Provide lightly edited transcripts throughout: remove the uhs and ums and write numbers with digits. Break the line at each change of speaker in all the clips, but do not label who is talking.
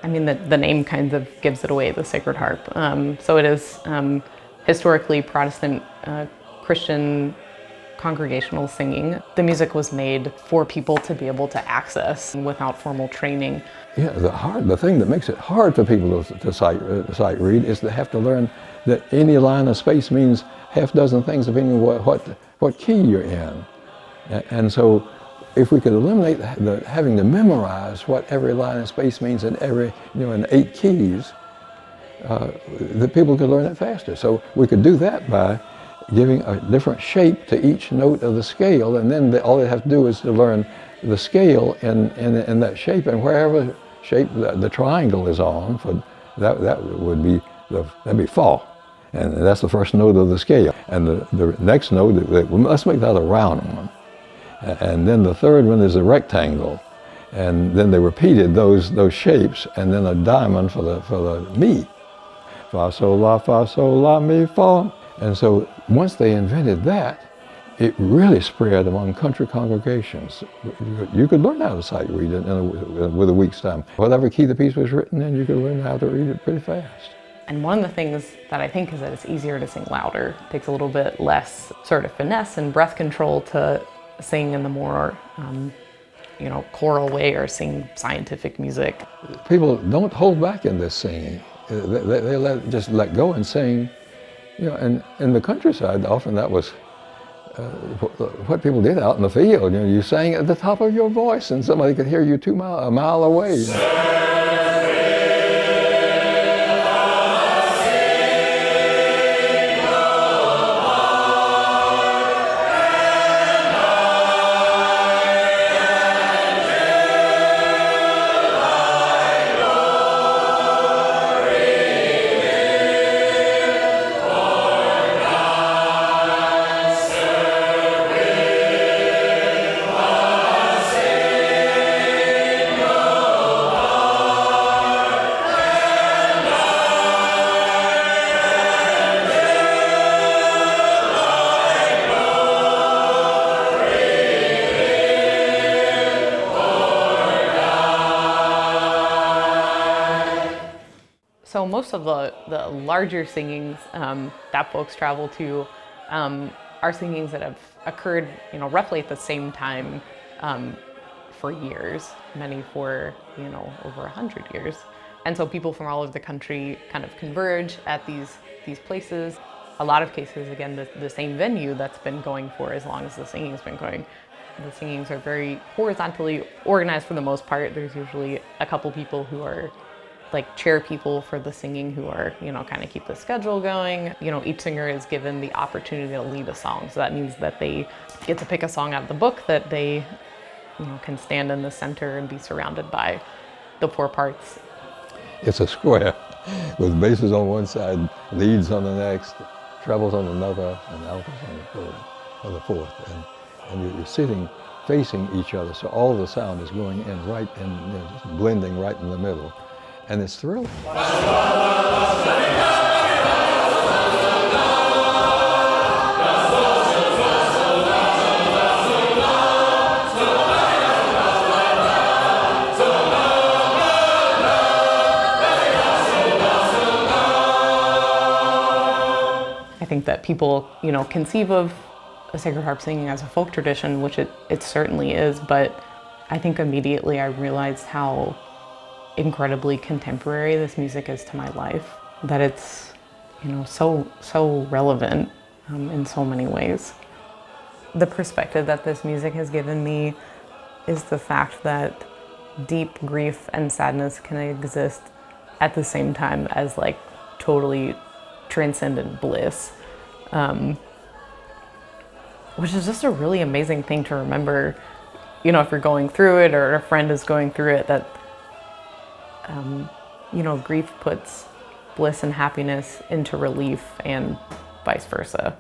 mean, the name kind of gives it away, the Sacred Harp. So it is historically Protestant Christian congregational singing. The music was made for people to be able to access without formal training.
Yeah, the thing that makes it hard for people to sight read is they have to learn that any line of space means half dozen things depending on what key you're in. And so if we could eliminate having to memorize what every line of space means in in 8 keys, the people could learn it faster. So we could do that by giving a different shape to each note of the scale, and then all they have to do is to learn the scale in that shape, and wherever shape the triangle is on, for that would be that'd be fa, and that's the first note of the scale. And the next note, let's make that a round one, and then the third one is a rectangle, and then they repeated those shapes, and then a diamond for the mi, fa sol la mi fa. And so once they invented that, it really spread among country congregations. You could learn how to sight read it with a week's time. Whatever key the piece was written in, you could learn how to read it pretty fast.
And one of the things that I think is that it's easier to sing louder. It takes a little bit less sort of finesse and breath control to sing in the more choral way or sing scientific music.
People don't hold back in this singing. They just let go and sing. And in the countryside, often that was what people did out in the field. You sang at the top of your voice, and somebody could hear you a mile away.
So most of the larger singings that folks travel to are singings that have occurred, roughly at the same time for years, many for, over 100 years. And so people from all over the country kind of converge at these places. A lot of cases, again, the same venue that's been going for as long as the singing's been going. The singings are very horizontally organized for the most part. There's usually a couple people who are like chair people for the singing who are, kind of keep the schedule going. Each singer is given the opportunity to lead a song. So that means that they get to pick a song out of the book that they, can stand in the center and be surrounded by the 4 parts.
It's a square with basses on one side, leads on the next, trebles on another, and altos on the third or the fourth. And you're sitting facing each other, so all the sound is going in right in, just blending right in the middle. And it's thrilling.
I think that people, conceive of a Sacred Harp singing as a folk tradition, which it certainly is, but I think immediately I realized how incredibly contemporary this music is to my life, that it's so relevant in so many ways. The perspective that this music has given me is the fact that deep grief and sadness can exist at the same time as like totally transcendent bliss, which is just a really amazing thing to remember, if you're going through it or a friend is going through it, that grief puts bliss and happiness into relief and vice versa.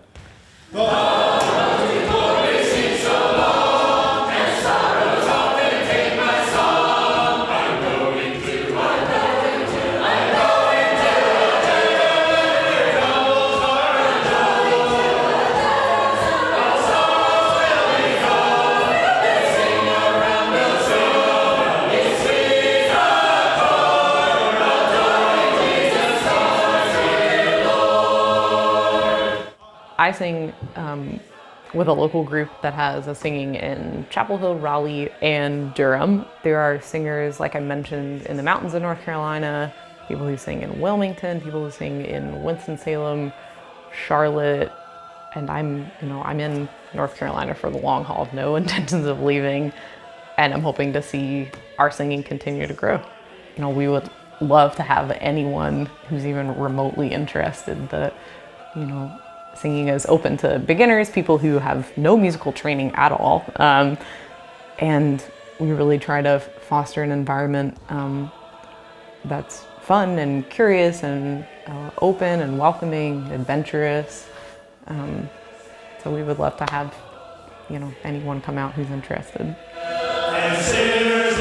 I sing with a local group that has a singing in Chapel Hill, Raleigh, and Durham. There are singers, like I mentioned, in the mountains of North Carolina, people who sing in Wilmington, people who sing in Winston-Salem, Charlotte, and I'm in North Carolina for the long haul, no intentions of leaving, and I'm hoping to see our singing continue to grow. We would love to have anyone who's even remotely interested. Singing is open to beginners, people who have no musical training at all, and we really try to foster an environment that's fun and curious and open and welcoming, adventurous. So we would love to have, anyone come out who's interested. And sinners